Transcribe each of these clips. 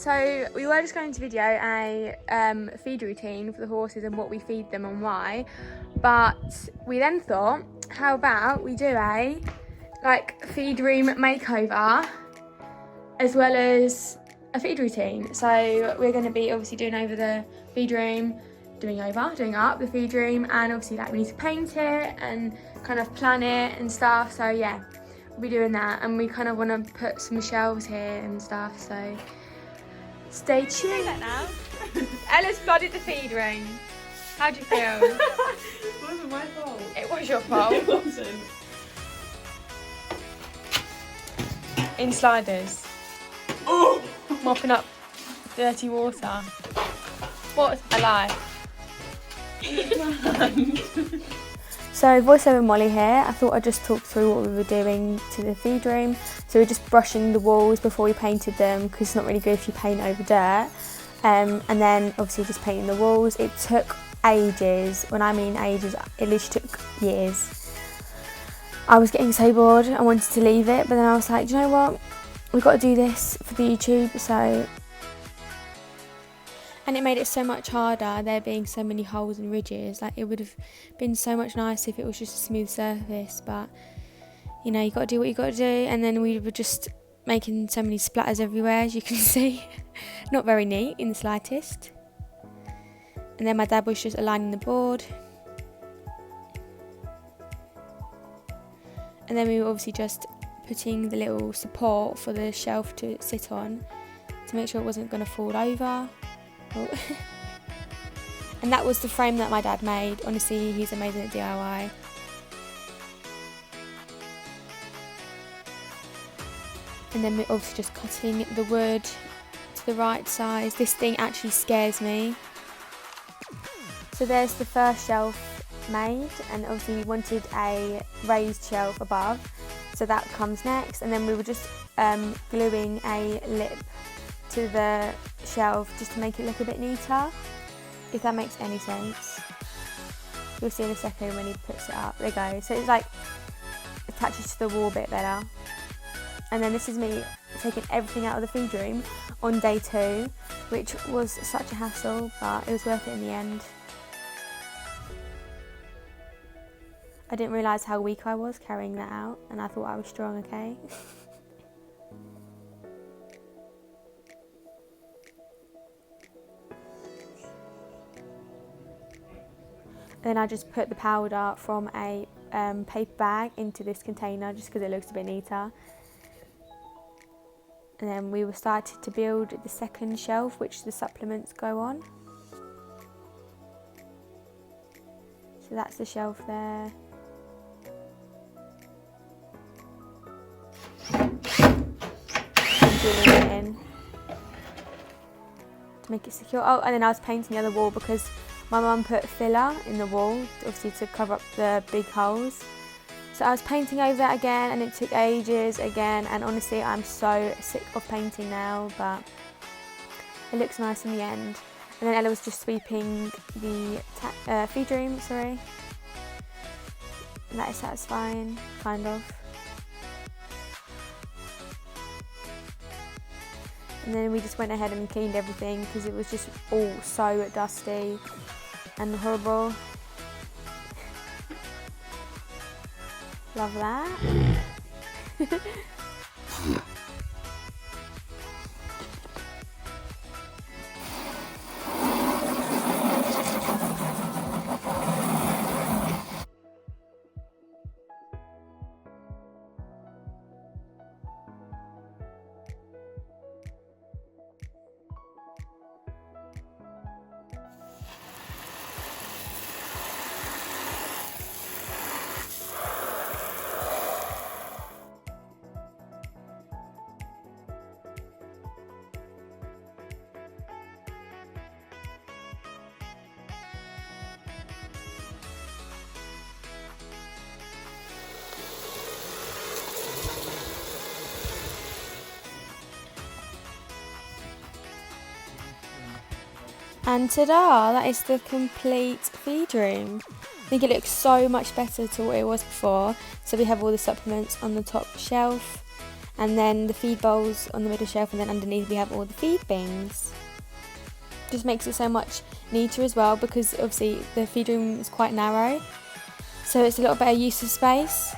So we were just going to video a feed routine for the horses and what we feed them and why, but we then thought, how about we do a feed room makeover as well as a feed routine. So we're going to be obviously doing over the feed room, doing up the feed room, and obviously we need to paint it and kind of plan it and stuff. So yeah, we'll be doing that, and we kind of want to put some shelves here and stuff, so stay tuned. Now. Ella's flooded the feed room. How do you feel? It wasn't my fault. It was your fault. It wasn't. In sliders. Oh! Mopping up dirty water. What a lie. So voiceover Molly here. I thought I'd just talk through what we were doing to the feed room. So we're just brushing the walls before we painted them, because it's not really good if you paint over dirt. And then obviously just painting the walls. It took ages. When I mean ages, it literally took years. I was getting so bored, I wanted to leave it, but then I was like, do you know what? We've got to do this for the YouTube, so. And it made it so much harder, there being so many holes and ridges. It would have been so much nicer if it was just a smooth surface, but you know, you got to do what you got to do. And then we were just making so many splatters everywhere, as you can see. Not very neat in the slightest. And then my dad was just aligning the board. And then we were obviously just putting the little support for the shelf to sit on to make sure it wasn't going to fall over. Oh. And that was the frame that my dad made. Honestly, he's amazing at DIY. And then we're obviously just cutting the wood to the right size. This thing actually scares me. So there's the first shelf made, and obviously we wanted a raised shelf above, so that comes next. And then we were just gluing a lip to the shelf just to make it look a bit neater, if that makes any sense. You'll see in a second when he puts it up. There you go. So it's attaches to the wall a bit better. And then this is me taking everything out of the feed room on day 2, which was such a hassle, but it was worth it in the end. I didn't realise how weak I was carrying that out, and I thought I was strong, okay? And then I just put the powder from a paper bag into this container just because it looks a bit neater. And then we were started to build the second shelf, which the supplements go on. So that's the shelf there. Drilling it in to make it secure. Oh, and then I was painting the other wall because my mum put filler in the wall, obviously to cover up the big holes. So I was painting over that again, and it took ages again, and honestly I'm so sick of painting now, but it looks nice in the end. And then Ella was just sweeping the feed room, sorry. And that is satisfying, kind of. And then we just went ahead and cleaned everything because it was just all so dusty and horrible. Love that. And ta-da, that is the complete feed room. I think it looks so much better to what it was before. So we have all the supplements on the top shelf, and then the feed bowls on the middle shelf, and then underneath we have all the feed bins. Just makes it so much neater as well, because obviously the feed room is quite narrow, so it's a lot better use of space.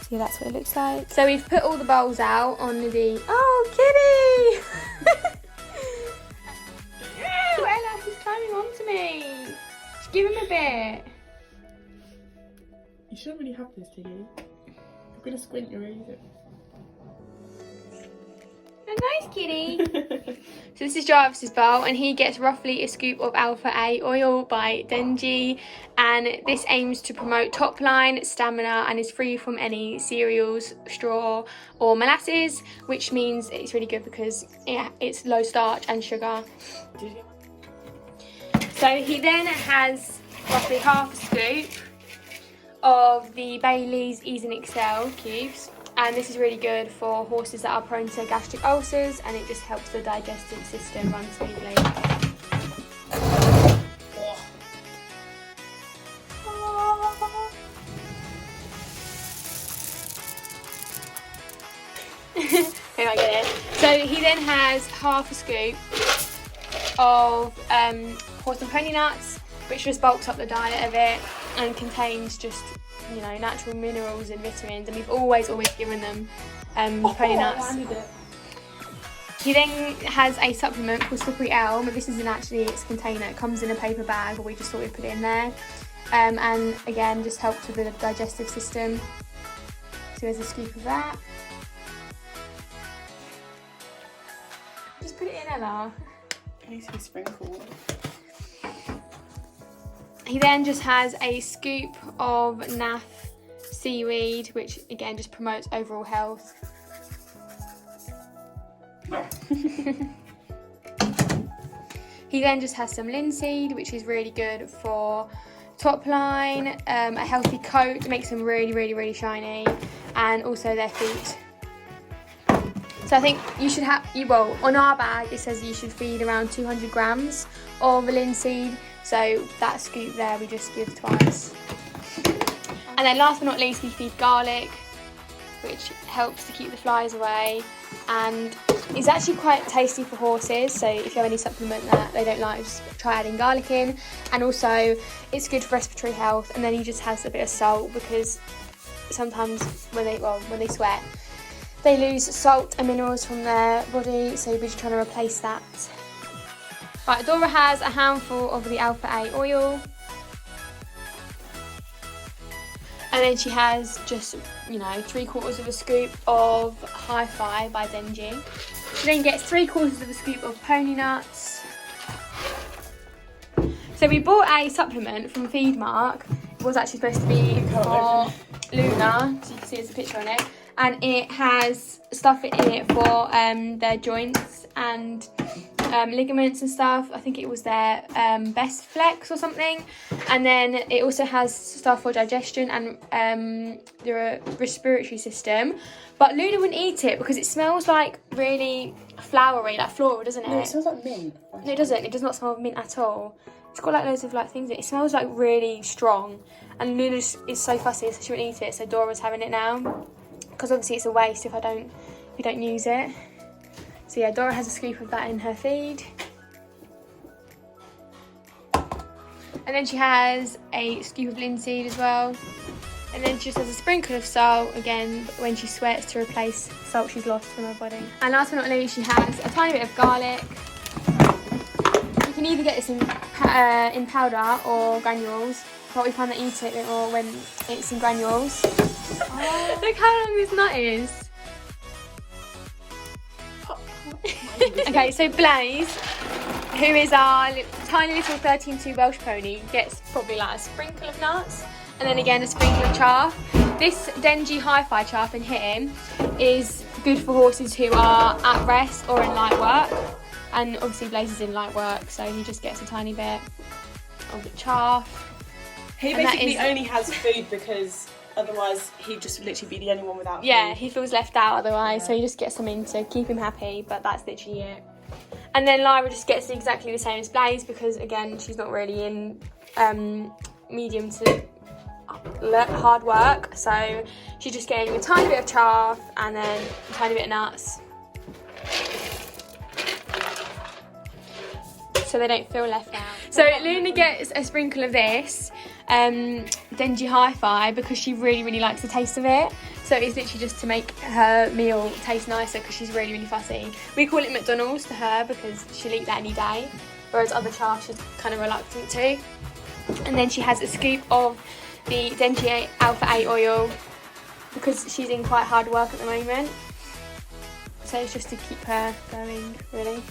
So yeah, that's what it looks like. So we've put all the bowls out on the... Oh, kitty! Oh, Ella, he's climbing onto me. Just give him a bit. You shouldn't really have this, Tiggy. I'm gonna squint your eyes. A nice kitty. So this is Jarvis's bowl, and he gets roughly a scoop of Alpha A oil by Denji, and this aims to promote top line, stamina, and is free from any cereals, straw or molasses, which means it's really good because it's low starch and sugar. So he then has roughly half a scoop of the Bailey's Ease and Excel cubes, and this is really good for horses that are prone to gastric ulcers, and it just helps the digestive system run smoothly. Maybe I get it. So he then has half a scoop of horse and pony nuts, which just bulks up the diet a bit and contains just, you know, natural minerals and vitamins, and we've always given them pony nuts. He then has a supplement called Slippery Elm, but this isn't actually its container. It comes in a paper bag, but we just thought we'd put it in there. And again, just helps with the digestive system. So there's a scoop of that. Just put it in, Ella. It needs to be sprinkled. He then just has a scoop of NAF seaweed, which again just promotes overall health. He then just has some linseed, which is really good for top line, a healthy coat, makes them really shiny, and also their feet. So I think you should have, well, on our bag it says you should feed around 200 grams of linseed, so that scoop there we just give twice. And then last but not least, we feed garlic, which helps to keep the flies away, and is actually quite tasty for horses, so if you have any supplement that they don't like, just try adding garlic in. And also it's good for respiratory health, and then he just has a bit of salt, because sometimes when they sweat they lose salt and minerals from their body, so we're just trying to replace that. Right, Dora has a handful of the Alpha A oil, and then she has just, you know, 3/4 of a scoop of Hi-Fi by Denji. She then gets 3/4 of a scoop of pony nuts. So we bought a supplement from Feedmark. It was actually supposed to be for Luna, so you can see there's a picture on it, and it has stuff in it for their joints and ligaments and stuff. I think it was their Best Flex or something, and then it also has stuff for digestion and the respiratory system. But Luna wouldn't eat it because it smells like really flowery, like floral, doesn't it? No, it smells like mint. No, it doesn't. It does not smell of mint at all. It's got like loads of like things in it. It smells like really strong, and Luna is so fussy, so she wouldn't eat it. So Dora's having it now, because obviously it's a waste if we don't use it. So yeah, Dora has a scoop of that in her feed. And then she has a scoop of linseed as well. And then she just has a sprinkle of salt, again, when she sweats, to replace salt she's lost from her body. And last but not least, she has a tiny bit of garlic. You can either get this in powder or granules, but we find that you eat it a bit more when it's in granules. Oh. Look how long this nut is. Okay, so Blaise, who is our tiny little 13-2 Welsh pony, gets probably like a sprinkle of nuts, and then again a sprinkle of chaff. This Denji Hi-Fi chaff in here is good for horses who are at rest or in light work, and obviously Blaise is in light work, so he just gets a tiny bit of the chaff. He basically only has food because otherwise he'd just literally be the only one without food. Yeah, he feels left out otherwise, so you just get something to keep him happy, but that's literally it. And then Lyra just gets exactly the same as Blaise, because again, she's not really in medium to hard work. So she's just getting a tiny bit of chaff and then a tiny bit of nuts, so they don't feel left out. So Luna gets a sprinkle of this Denji Hi-Fi because she really likes the taste of it. So it's literally just to make her meal taste nicer because she's really fussy. We call it McDonald's to her because she'll eat that any day, whereas other chaff she's kind of reluctant to. And then she has a scoop of the Denji Alpha 8 oil because she's in quite hard work at the moment. So it's just to keep her going, really.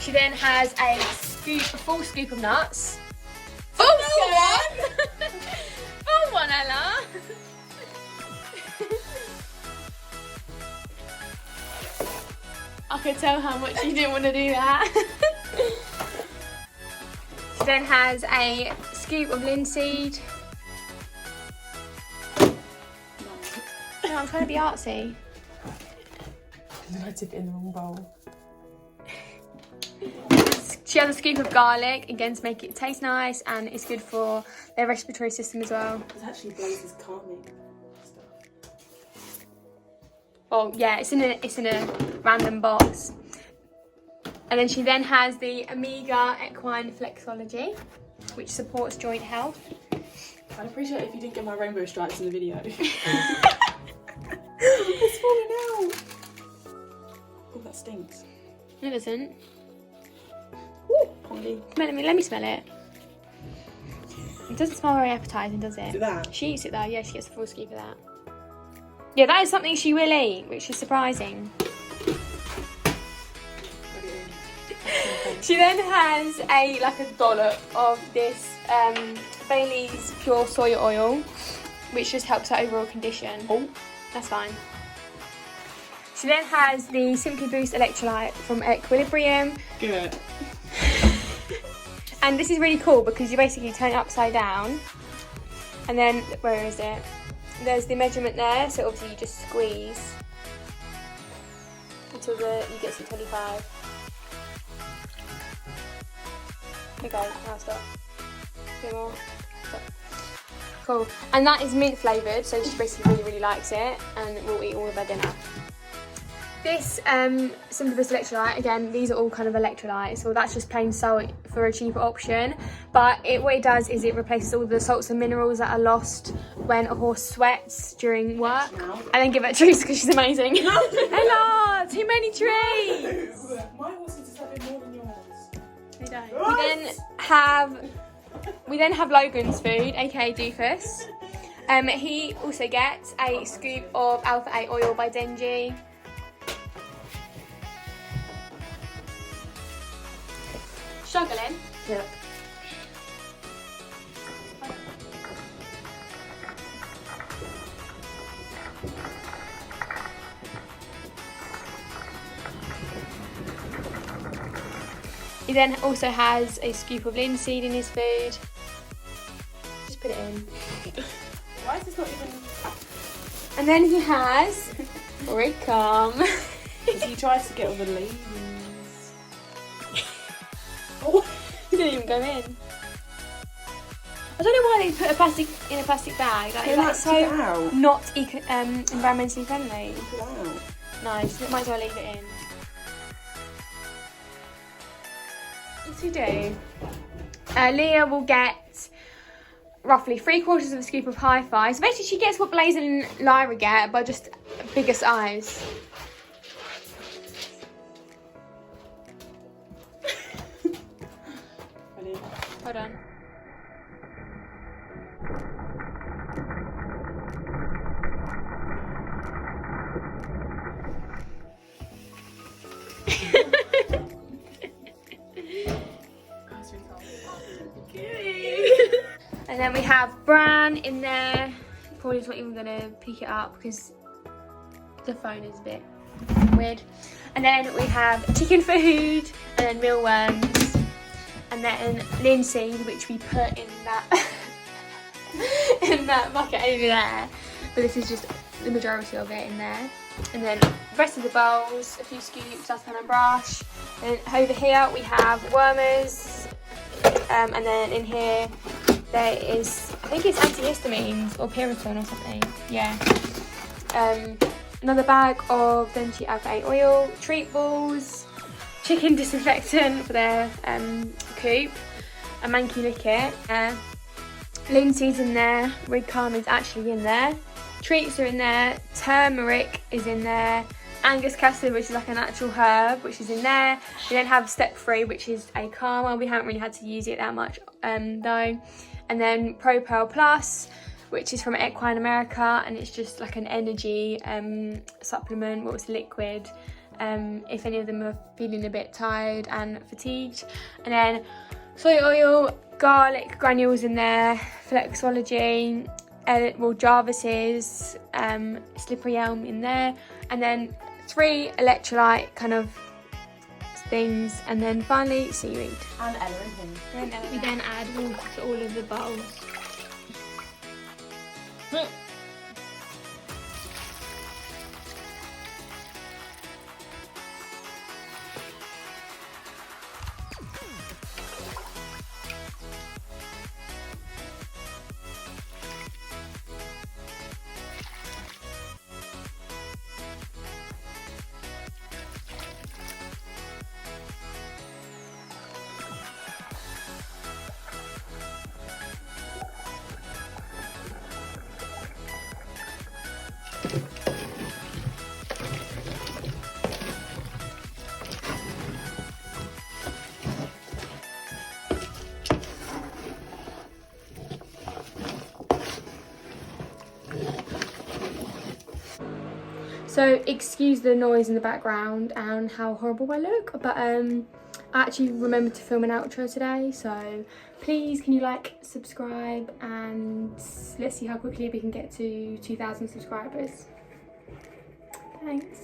She then has a full scoop of nuts. Full one! Full one, Ella! I could tell how much you didn't want to do that. She then has a scoop of linseed. No, I'm trying to be artsy. I dip it in the wrong bowl. She has a scoop of garlic, again to make it taste nice, and it's good for their respiratory system as well. It's actually Blaise's calming stuff. Oh yeah, it's in a random box. And then she then has the Omega Equine Flexology, which supports joint health. I'd appreciate it if you didn't get my rainbow stripes in the video. It's falling out. Oh, that stinks. No, it doesn't. Ooh, Polly. Let me smell it. It doesn't smell very appetising, does it? Is it that? She eats it though, yeah, she gets a full scoop of that. Yeah, that is something she will eat, which is surprising. She then has a dollop of this Bailey's pure soy oil, which just helps her overall condition. Oh, that's fine. She then has the Simply Boost electrolyte from Equilibrium. good. And this is really cool because you basically turn it upside down, and then where is it? There's the measurement there, so obviously you just squeeze until you get to 25. Okay, now stop. A bit more. Stop. Cool. And that is mint flavoured, so she basically really likes it, and we'll eat all of her dinner. This Simply Boost electrolyte, again, these are all kind of electrolytes, so that's just plain salt for a cheaper option. But what it does is it replaces all the salts and minerals that are lost when a horse sweats during work. And then give it trees because she's amazing. Ella, too many trees. My horses just have it more than yours. They don't. We then have Logan's food, aka Doofus. He also gets a scoop of Alpha 8 oil by Denji. Struggling? Yep. He then also has a scoop of linseed in his food. Just put it in. Why is this not even... And then he has... Rickham. He tries to get all the leaves. Oh, he didn't even go in. I don't know why they put a plastic in a plastic bag. That's so not environmentally friendly. Pull it out. No, just might as well leave it in. Yes, we do. Leah will get roughly 3/4 of a scoop of Hi-Fi. So basically she gets what Blaise and Lyra get, but just bigger size. Hold on. And then we have bran in there. Probably not even gonna pick it up because the phone is a bit weird. And then we have chicken food, and then mealworms, and then linseed, which we put in that in that bucket over there. But this is just the majority of it in there. And then the rest of the bowls, a few scoops, dustpan and brush. And over here we have wormers, and then in here there is, I think it's antihistamines or Piriton or something. Yeah. Another bag of Dentally Alpha 8 oil, treat balls, chicken disinfectant for their coop, a Manky Licket. Linseed's in there, Red Calm is actually in there, treats are in there, turmeric is in there, Angus castor, which is like an actual herb, which is in there. We then have Step 3, which is a calmer. We haven't really had to use it that much though. And then Propel Plus, which is from Enquires America, and it's just like an energy supplement, what was liquid, if any of them are feeling a bit tired and fatigued. And then soy oil, garlic granules in there, Flexology, Jarvis's, Slippery Elm in there, and then 3 electrolyte kind of things, and then finally seaweed. And Ella and him. We then add water to all of the bowls. So excuse the noise in the background and how horrible I look, but I actually remembered to film an outro today, so please can you like, subscribe, and let's see how quickly we can get to 2,000 subscribers. Thanks.